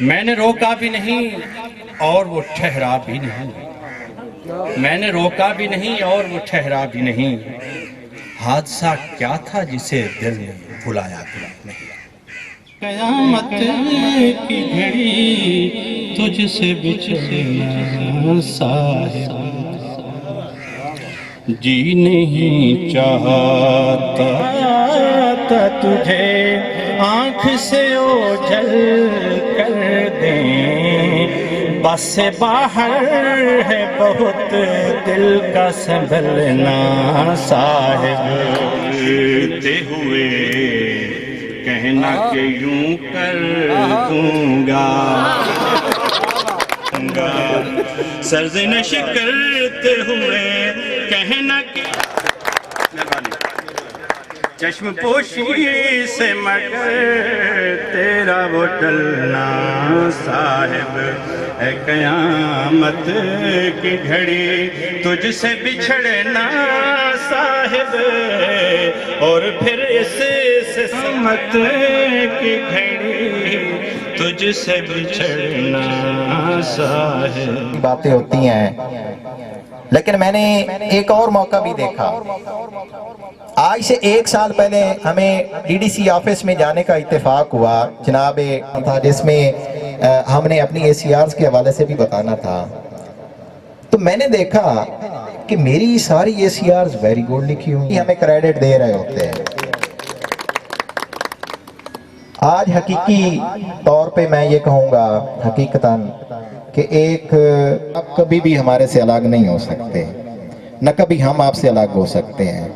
میں نے روکا بھی نہیں اور وہ ٹھہرا بھی نہیں، میں نے روکا بھی نہیں اور وہ ٹھہرا بھی نہیں، حادثہ کیا تھا جسے دل نے بھلایا بھی نہیں۔ قیامت کی گھڑی تجھ سے بچھڑنا صاحب، جی نہیں چاہتا تجھے آنکھ سے اوجھل کر دیں، بس سے باہر ہے بہت دل کا سنبھلنا صاحب، تے ہوئے کہنا کہ یوں کر دوں گا، سرزنش کرتے ہوئے کہنا کہ چشم پوشی سے مگر تیرا وہ ڈلنا صاحب، اے قیامت کی گھڑی تجھ سے بچھڑنا صاحب، اور پھر اس قیامت کی گھڑی تجھ سے بچھڑنا صاحب۔ باتیں ہوتی ہیں، لیکن میں نے ایک اور موقع بھی دیکھا۔ آج سے 1 سال پہلے ہمیں ڈی ڈی سی آفس میں جانے کا اتفاق ہوا، جناب تھا جس میں ہم نے اپنی ACRs کے حوالے سے بھی بتانا تھا۔ تو میں نے دیکھا کہ میری ساری ACRs ویری گڈ لکھی ہوئی، ہمیں کریڈٹ دے رہے ہوتے ہیں۔ آج حقیقی طور پہ میں یہ کہوں گا حقیقتاً کہ ایک کبھی بھی ہمارے سے الگ نہیں ہو سکتے، نہ کبھی ہم آپ سے الگ ہو سکتے ہیں۔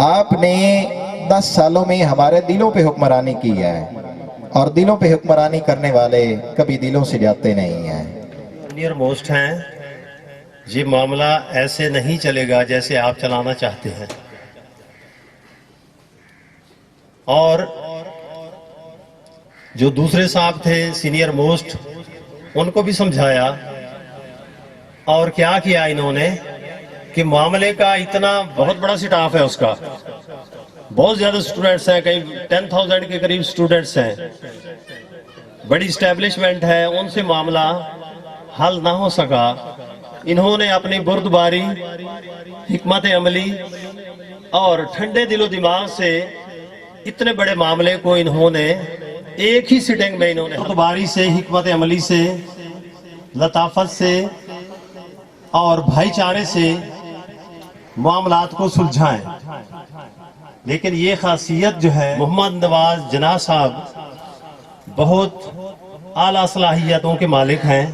آپ نے 10 سالوں میں ہمارے دلوں پہ حکمرانی کی ہے، اور دلوں پہ حکمرانی کرنے والے کبھی دلوں سے جاتے نہیں ہیں۔ سینئر موسٹ ہیں، یہ معاملہ ایسے نہیں چلے گا جیسے آپ چلانا چاہتے ہیں، اور جو دوسرے صاحب تھے سینئر موسٹ ان کو بھی سمجھایا، اور کیا کیا انہوں نے کہ معاملے کا اتنا بہت بڑا سٹاف ہے، اس کا بہت زیادہ سٹوڈنٹس ہیں، کئی 10,000 کے قریب سٹوڈنٹس ہیں، بڑی اسٹیبلشمنٹ ہے، ان سے معاملہ حل نہ ہو سکا۔ انہوں نے اپنی بردباری، حکمت عملی اور ٹھنڈے دل و دماغ سے اتنے بڑے معاملے کو انہوں نے ایک ہی سٹنگ میں انہوں نے بردباری سے، حکمت عملی سے، لطافت سے اور بھائی چارے سے معاملات کو سلجھائیں۔ لیکن یہ خاصیت جو ہے، محمد نواز جناح صاحب بہت اعلیٰ صلاحیتوں کے مالک ہیں،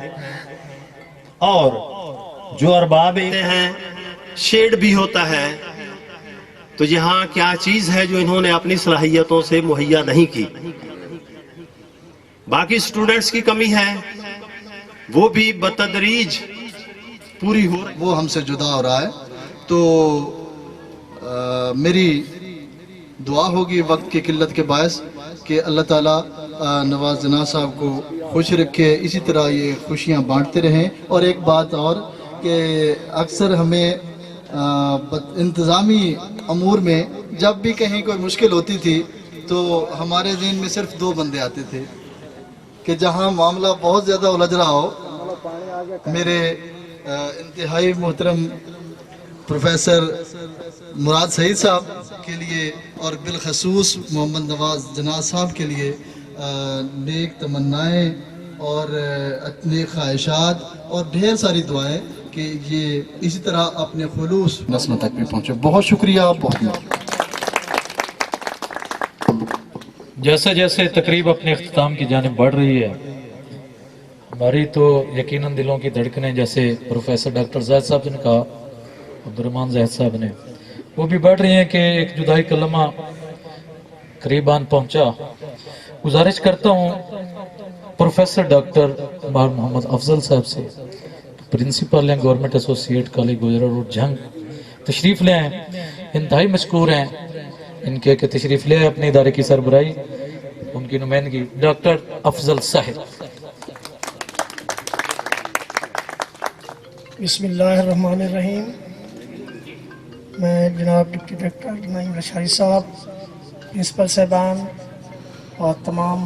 اور جو ارباب ہیں شیڈ بھی ہوتا ہے، تو یہاں کیا چیز ہے جو انہوں نے اپنی صلاحیتوں سے مہیا نہیں کی۔ باقی سٹوڈنٹس کی کمی ہے، وہ بھی بتدریج پوری ہو رہی ہے۔ وہ ہم سے جدا ہو رہا ہے، تو میری دعا ہوگی وقت کی قلت کے باعث کہ اللہ تعالیٰ نواز جناح صاحب کو خوش رکھے، اسی طرح یہ خوشیاں بانٹتے رہیں۔ اور ایک بات اور کہ اکثر ہمیں انتظامی امور میں جب بھی کہیں کوئی مشکل ہوتی تھی تو ہمارے ذہن میں صرف 2 بندے آتے تھے کہ جہاں معاملہ بہت زیادہ الجھ رہا ہو، میرے انتہائی محترم پروفیسر مراد سعید صاحب کے لیے اور بالخصوص محمد نواز جناح صاحب کے لیے نیک تمنائیں اور نیک خواہشات اور ڈھیر ساری دعائیں کہ یہ اسی طرح اپنے خلوص نسلوں تک بھی پہنچے۔ بہت شکریہ، بہت جیسے جیسے تقریب اپنے اختتام کی جانب بڑھ رہی ہے، ہماری تو یقیناً دلوں کی دھڑکنیں جیسے پروفیسر ڈاکٹر زاہد صاحب نے کہا، عبدالرحمان زاہد صاحب نے، وہ بھی بڑھ رہی ہیں کہ ایک جدائی کلمہ قریب آن پہنچا۔ گزارش کرتا ہوں پروفیسر ڈاکٹر باہر محمد افضل صاحب سے، پرنسپل ہیں government associate college Gojra road Jhang, تشریف لے آئیں، انتہائی مشکور ہیں ان کے کہ تشریف لے آئیں اپنے ادارے کی سربراہی، ان کی نمائندگی ڈاکٹر افضل صاحب۔ بسم اللہ الرحمن الرحیم۔ میں جناب ڈپٹی ڈائریکٹر نعیم رشاری صاحب، پرنسپل صاحبان اور تمام